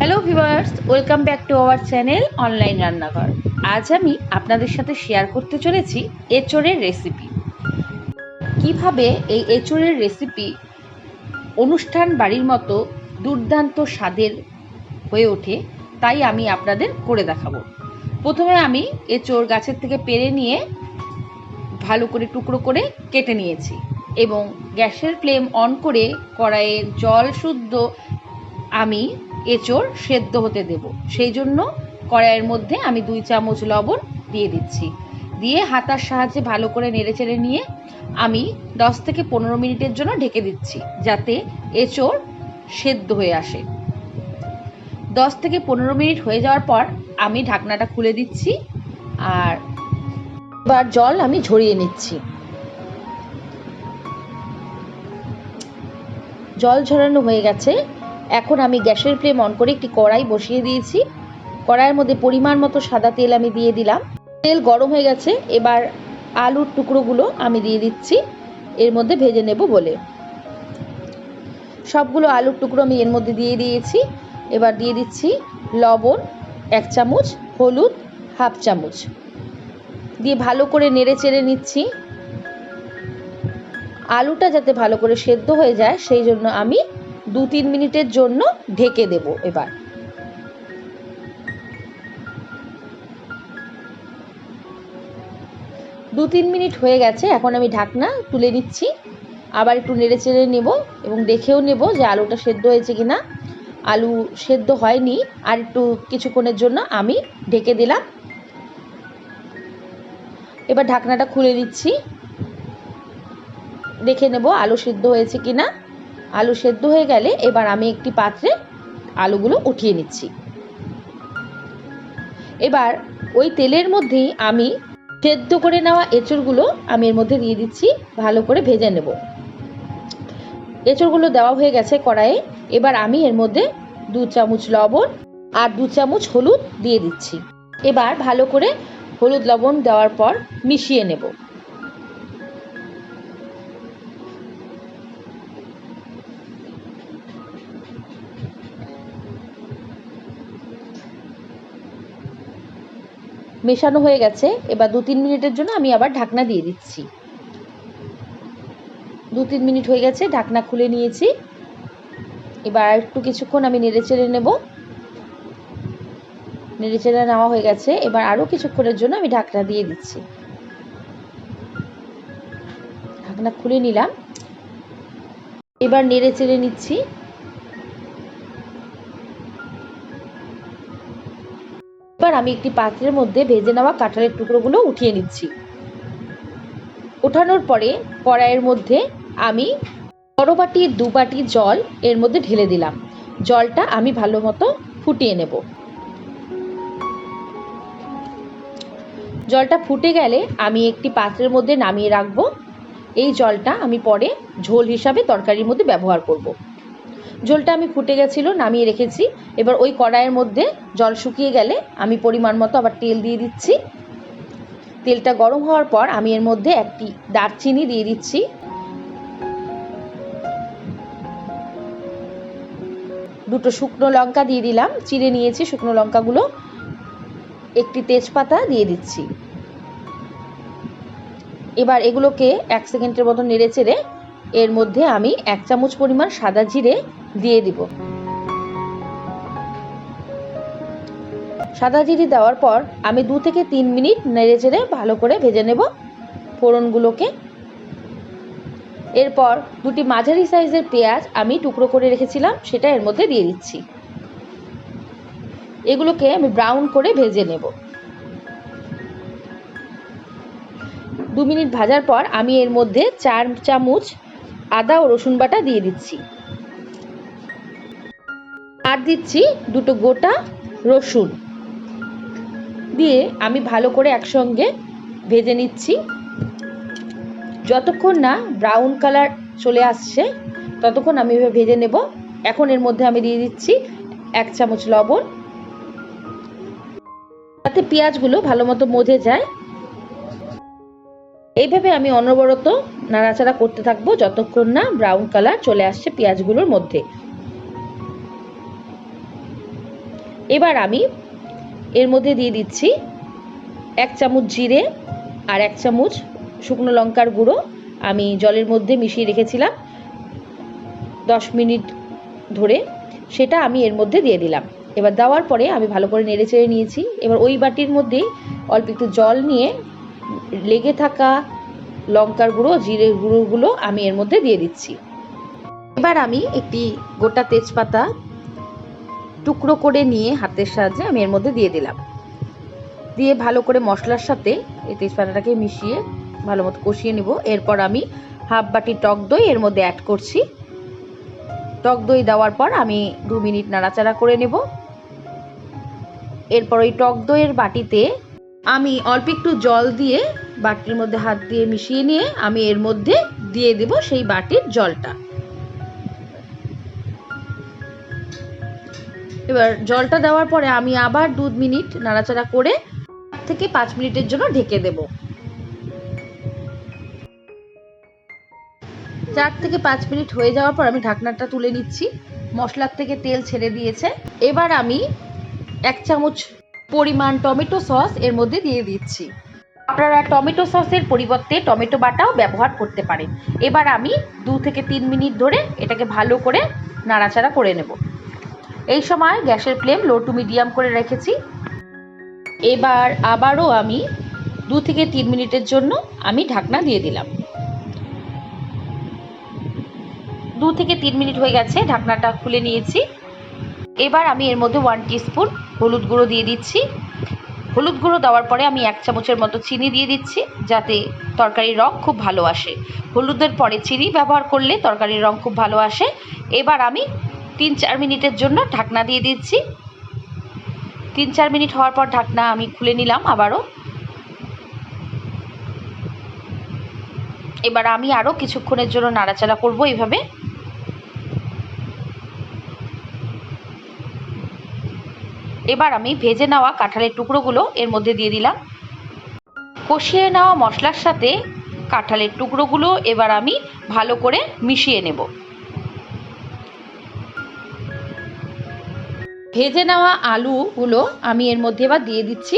Hello viewers, welcome back to our channel online রান্নাঘর। আজ আমি আপনাদের সাথে শেয়ার করতে চলেছি এঁচোড়ের রেসিপি। কিভাবে এই এঁচোড়ের রেসিপি অনুষ্ঠান বাড়ির মতো দুর্দান্ত স্বাদের হয়ে ওঠে তাই আমি আপনাদের করে দেখাবো। প্রথমে আমি এঁচোড় গাছের থেকে পেড়ে নিয়ে ভালো করে টুকরো করে কেটে নিয়েছি এবং গ্যাসের ফ্লেম অন করে কড়াইয়ে জল শুদ্ধ আমি এঁচোড় সেদ্ধ হতে দেব। সেই জন্য কড়াইয়ের মধ্যে আমি 2 চামচ লবণ দিয়ে দিচ্ছি। দিয়ে হাতার সাহায্যে ভালো করে নেড়েচেড়ে নিয়ে আমি 10 থেকে 15 মিনিটের জন্য ঢেকে দিচ্ছি যাতে এঁচোড় সেদ্ধ হয়ে আসে। 10 থেকে 15 মিনিট হয়ে যাওয়ার পর আমি ঢাকনাটা খুলে দিচ্ছি আর এবার জল আমি ঝরিয়ে নিচ্ছি। জল ঝরানো হয়ে গেছে। এখন আমি গ্যাসের ফ্লেম অন করে একটি কড়াই বসিয়ে দিয়েছি। কড়াইয়ের মধ্যে পরিমাণ মতো সাদা তেল আমি দিয়ে দিলাম। তেল গরম হয়ে গেছে। এবার আলুর টুকরোগুলো আমি দিয়ে দিচ্ছি এর মধ্যে ভেজে নেব বলে। সবগুলো আলুর টুকরো আমি এর মধ্যে দিয়ে দিয়েছি। এবার দিয়ে দিচ্ছি লবণ 1 চামচ, হলুদ 1/2 চামচ দিয়ে ভালো করে নেড়ে চেড়ে নিচ্ছি। আলুটা যাতে ভালো করে সেদ্ধ হয়ে যায় সেই জন্য আমি 2-3 মিনিটের জন্য ঢেকে দেব। এবার 2-3 মিনিট হয়ে গেছে। এখন আমি ঢাকনা তুলে নিচ্ছি। আবার একটু নেড়ে চেড়ে নেব এবং দেখেও নেব যে আলুটা সেদ্ধ হয়েছে কিনা। আলু সেদ্ধ হয়নি, আর একটু কিছুক্ষণের জন্য আমি ঢেকে দিলাম। এবার ঢাকনাটা খুলে দিচ্ছি, দেখে নেব আলু সেদ্ধ হয়েছে কিনা। আলু সেদ্ধ হয়ে গেলে এবার আমি একটি পাত্রে আলুগুলো উঠিয়ে নিচ্ছি। এবার ওই তেলের মধ্যেই আমি সেদ্ধ করে নেওয়া এঁচোড়গুলো আমি এর মধ্যে দিয়ে দিচ্ছি, ভালো করে ভেজে নেব। এঁচোড়গুলো দেওয়া হয়ে গেছে কড়াইয়ে। এবার আমি এর মধ্যে 2 চামচ লবণ আর 2 চামচ হলুদ দিয়ে দিচ্ছি। এবার ভালো করে হলুদ লবণ দেওয়ার পর মিশিয়ে নেব। মেশানো হয়ে গেছে। এবার 2-3 মিনিটের জন্য আমি আবার ঢাকনা দিয়ে দিচ্ছি। 2-3 মিনিট হয়ে গেছে, ঢাকনা খুলে নিয়েছি। এবার একটু কিছুক্ষণ আমি নেড়েচেড়ে নেব। নেড়েচেড়ে নেওয়া হয়ে গেছে। এবার আরও কিছুক্ষণের জন্য আমি ঢাকনা দিয়ে দিচ্ছি। ঢাকনা খুলে নিলাম। এবার নেড়েচেড়ে নিচ্ছি। এবার আমি একটি পাত্রের মধ্যে ভেজে নেওয়া কাঁঠালের টুকরোগুলো উঠিয়ে নিচ্ছি। ওঠানোর পরে কড়াইয়ের মধ্যে আমি বড় বাটির 2 বাটি জল এর মধ্যে ঢেলে দিলাম। জলটা আমি ভালো মতো ফুটিয়ে নেব। জলটা ফুটে গেলে আমি একটি পাত্রের মধ্যে নামিয়ে রাখবো। এই জলটা আমি পরে ঝোল হিসাবে তরকারির মধ্যে ব্যবহার করব। ঝোলটা আমি ফুটে গেছিলো, নামিয়ে রেখেছি। এবার ওই কড়াইয়ের মধ্যে জল শুকিয়ে গেলে আমি পরিমাণ মতো আবার তেল দিয়ে দিচ্ছি। তেলটা গরম হওয়ার পর আমি এর মধ্যে একটি দারচিনি দিয়ে দিচ্ছি, 2টো শুকনো লঙ্কা দিয়ে দিলাম, চিড়ে নিয়েছি শুকনো লঙ্কাগুলো, একটি তেজপাতা দিয়ে দিচ্ছি। এবার এগুলোকে 1 সেকেন্ডের মতো নেড়ে চেড়ে এর মধ্যে আমি 1 চামচ পরিমাণ সাদা জিরে দিয়ে দিব। সাদা জিরে দেওয়ার পর আমি 2 থেকে 3 মিনিট নেড়ে চেড়ে ভালো করে ভেজে নেব ফোড়নগুলোকে। এরপর 2টি মাঝারি সাইজের পেঁয়াজ আমি টুকরো করে রেখেছিলাম, সেটা এর মধ্যে দিয়ে দিচ্ছি। এগুলোকে আমি ব্রাউন করে ভেজে নেব। 2 মিনিট ভাজার পর আমি এর মধ্যে 4 চামচ আদা ও রসুন বাটা দিয়ে দিচ্ছি। আর দিচ্ছি 2টো গোটা রসুন দিয়ে আমি ভালো করে একসঙ্গে ভেজে নিচ্ছি। যতক্ষণ না ব্রাউন কালার চলে আসছে ততক্ষণ আমি ভেজে নেব। এখন এর মধ্যে আমি দিয়ে দিচ্ছি 1 চামচ লবণ, যাতে পেঁয়াজগুলো ভালো মতো মজে যায়। এইভাবে আমি অনবরত নাড়াচাড়া করতে থাকবো যতক্ষণ না ব্রাউন কালার চলে আসছে পেঁয়াজগুলোর মধ্যে। এবার আমি এর মধ্যে দিয়ে দিচ্ছি 1 চামচ জিরে আর 1 চামচ শুকনো লঙ্কার গুঁড়ো। আমি জলের মধ্যে মিশিয়ে রেখেছিলাম 10 মিনিট ধরে, সেটা আমি এর মধ্যে দিয়ে দিলাম। এবার দেওয়ার পরে আমি ভালো করে নেড়ে চেড়ে নিয়েছি। এবার ওই বাটির মধ্যেই অল্প একটু জল নিয়ে লেগে থাকা লঙ্কার গুঁড়ো জিরের গুঁড়োগুলো আমি এর মধ্যে দিয়ে দিচ্ছি। এবার আমি একটি গোটা তেজপাতা টুকরো করে নিয়ে হাতের সাহায্যে আমি এর মধ্যে দিয়ে দিলাম। দিয়ে ভালো করে মশলার সাথে এই তেজপাতাটাকে মিশিয়ে ভালো মতো কষিয়ে নেব। এরপর আমি হাফ বাটি টক দই এর মধ্যে অ্যাড করছি। টক দই দেওয়ার পর আমি 2 মিনিট নাড়াচাড়া করে নেব। এরপর ওই টক দইয়ের বাটিতে আমি অল্প একটু জল দিয়ে বাটির মধ্যে হাত দিয়ে মিশিয়ে নিয়ে আমি এর মধ্যে দিয়ে দেব সেই বাটির জলটা। এবার জলটা দেওয়ার পরে আমি আবার 2 মিনিট নাড়াচাড়া করে 4 থেকে 5 মিনিটের জন্য ঢেকে দেব। 4 থেকে 5 মিনিট হয়ে যাওয়ার পর আমি ঢাকনাটা তুলে নিচ্ছি। মশলার থেকে তেল ছেড়ে দিয়েছে। এবার আমি 1 চামচ পরিমাণ টমেটো সস এর মধ্যে দিয়ে দিচ্ছি। আপনারা টমেটো সসের পরিবর্তে টমেটো বাটাও ব্যবহার করতে পারেন। এবার আমি 2 থেকে 3 মিনিট ধরে এটাকে ভালো করে নাড়াচাড়া করে নেব। এই সময় গ্যাসের ফ্লেম লো টু মিডিয়াম করে রেখেছি। এবার আবারও আমি 2 থেকে 3 মিনিটের জন্য আমি ঢাকনা দিয়ে দিলাম। 2 থেকে 3 মিনিট হয়ে গেছে, ঢাকনাটা খুলে নিয়েছি। এবার আমি এর মধ্যে 1 টিস্পুন হলুদ গুঁড়ো দিয়ে দিচ্ছি। হলুদ গুঁড়ো দেওয়ার পরে আমি 1 চামচের মতো চিনি দিয়ে দিচ্ছি, যাতে তরকারির রং খুব ভালো আসে। হলুদের পরে চিনি ব্যবহার করলে তরকারির রং খুব ভালো আসে। এবার আমি 3-4 মিনিটের জন্য ঢাকনা দিয়ে দিচ্ছি। 3-4 মিনিট হওয়ার পর ঢাকনা আমি খুলে নিলাম আবারও। এবার আমি আরও কিছুক্ষণের জন্য নাড়াচাড়া করব এইভাবে। এবার আমি ভেজে নেওয়া কাঁঠালের টুকরোগুলো এর মধ্যে দিয়ে দিলাম। কষিয়ে নেওয়া মশলার সাথে কাঁঠালের টুকরোগুলো এবার আমি ভালো করে মিশিয়ে নেব। ভেজে নেওয়া আলুগুলো আমি এর মধ্যে এবার দিয়ে দিচ্ছি।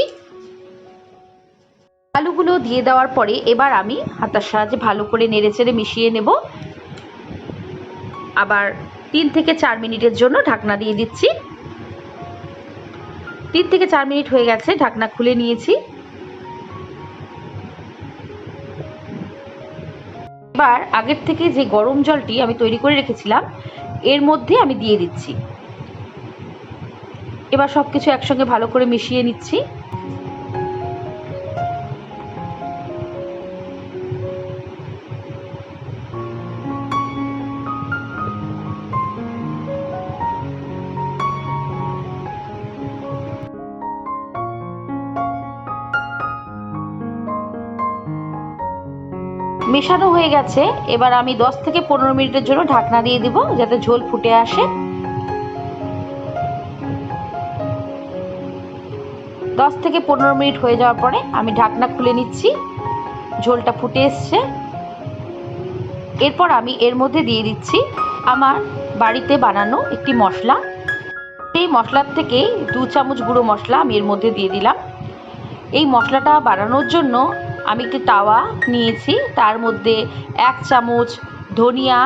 আলুগুলো দিয়ে দেওয়ার পরে এবার আমি হাতার সাহায্যে ভালো করে নেড়েচেড়ে মিশিয়ে নেব। আবার 3 থেকে 4 মিনিটের জন্য ঢাকনা দিয়ে দিচ্ছি। 3 থেকে 4 মিনিট হয়ে গেছে, ঢাকনা খুলে নিয়েছি। এবার আগের থেকে যে গরম জলটি আমি তৈরি করে রেখেছিলাম এর মধ্যে আমি দিয়ে দিচ্ছি। এবার সব কিছু একসঙ্গে ভালো করে মিশিয়ে নিচ্ছি। মেশানো হয়ে গেছে। এবার আমি 10 থেকে 15 মিনিটের জন্য ঢাকনা দিয়ে দেব, যাতে ঝোল ফুটে আসে। 10 থেকে 15 মিনিট হয়ে যাওয়ার পরে আমি ঢাকনা খুলে নিচ্ছি। ঝোলটা ফুটে এসছে। এরপর আমি এর মধ্যে দিয়ে দিচ্ছি আমার বাড়িতে বানানো একটি মশলা। এই মশলার থেকে 2 চামচ গুঁড়ো মশলা আমি এর মধ্যে দিয়ে দিলাম। এই মশলাটা বানানোর জন্য আমি একটি তাওয়া নিয়েছি, তার মধ্যে 1 চামচ ধনিয়া,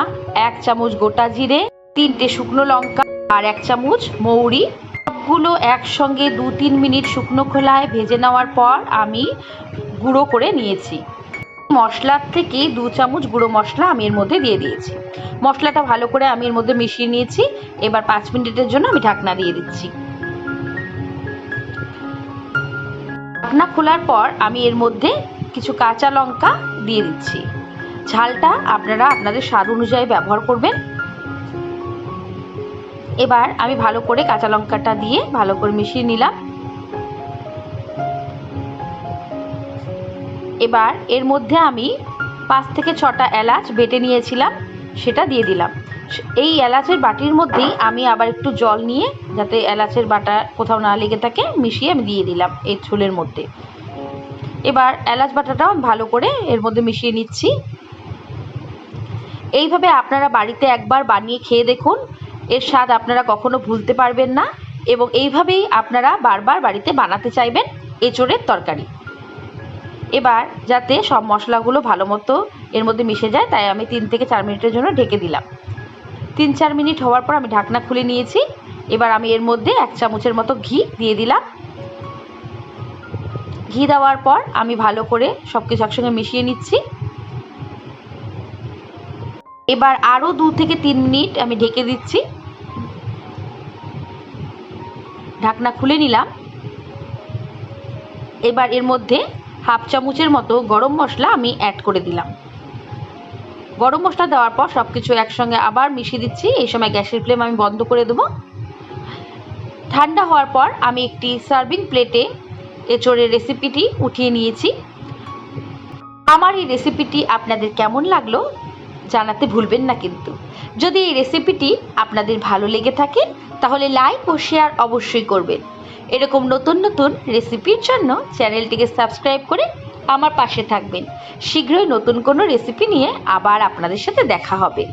1 চামচ গোটা জিরে, 3টে শুকনো লঙ্কা আর 1 চামচ মৌরি, সবগুলো একসঙ্গে 2-3 মিনিট শুকনো খোলায় ভেজে নেওয়ার পর আমি গুঁড়ো করে নিয়েছি। মশলার থেকে 2 চামচ গুঁড়ো মশলা আমি এর মধ্যে দিয়ে দিয়েছি। মশলাটা ভালো করে আমি এর মধ্যে মিশিয়ে নিয়েছি। এবার 5 মিনিটের জন্য আমি ঢাকনা দিয়ে দিচ্ছি। ঢাকনা খোলার পর আমি এর মধ্যে কিছু কাঁচা লঙ্কা দিয়ে দিচ্ছি। ঝালটা আপনারা আপনাদের স্বাদ অনুযায়ী ব্যবহার করবেন। এবার আমি ভালো করে কাঁচা লঙ্কাটা দিয়ে ভালো করে মিশিয়ে নিলাম। এবার এর মধ্যে আমি 5 থেকে 6টা এলাচ বেটে নিয়েছিলাম, সেটা দিয়ে দিলাম। এই এলাচের বাটির মধ্যেই আমি আবার একটু জল নিয়ে, যাতে এলাচের বাটা কোথাও না লেগে থাকে, মিশিয়ে আমি দিয়ে দিলাম এই ঝোলের মধ্যে। এবার এলাচ বাটাটাও ভালো করে এর মধ্যে মিশিয়ে নিচ্ছি। এইভাবে আপনারা বাড়িতে একবার বানিয়ে খেয়ে দেখুন, এর স্বাদ আপনারা কখনো ভুলতে পারবেন না। এবং এইভাবেই আপনারা বারবার বাড়িতে বানাতে চাইবেন এঁচোড়ের তরকারি। এবার যাতে সব মশলাগুলো ভালো মতো এর মধ্যে মিশে যায়, তাই আমি 3 থেকে 4 মিনিটের জন্য ঢেকে দিলাম। 3-4 মিনিট হওয়ার পর আমি ঢাকনা খুলে নিয়েছি। এবার আমি এর মধ্যে 1 চামচের মতো ঘি দিয়ে দিলাম। ঘি দেওয়ার পর আমি ভালো করে সব কিছু একসঙ্গে মিশিয়ে নিচ্ছি। এবার আরও 2 থেকে 3 মিনিট আমি ঢেকে দিচ্ছি। ঢাকনা খুলে নিলাম। এবার এর মধ্যে 1/2 চামচের মতো গরম মশলা আমি অ্যাড করে দিলাম। গরম মশলা দেওয়ার পর সব কিছু একসঙ্গে আবার মিশিয়ে দিচ্ছি। এই সময় গ্যাসের ফ্লেম আমি বন্ধ করে দেবো। ঠান্ডা হওয়ার পর আমি একটি সার্ভিং প্লেটে এঁচোড়ের রেসিপিটি উঠিয়ে নিয়েছি। আমার এই রেসিপিটি আপনাদের কেমন লাগলো জানাতে ভুলবেন না কিন্তু। যদি এই রেসিপিটি আপনাদের ভালো লেগে থাকে তাহলে লাইক ও শেয়ার অবশ্যই করবেন। এরকম নতুন নতুন রেসিপির জন্য চ্যানেলটিকে সাবস্ক্রাইব করে আমার পাশে থাকবেন। শীঘ্রই নতুন কোনো রেসিপি নিয়ে আবার আপনাদের সাথে দেখা হবে।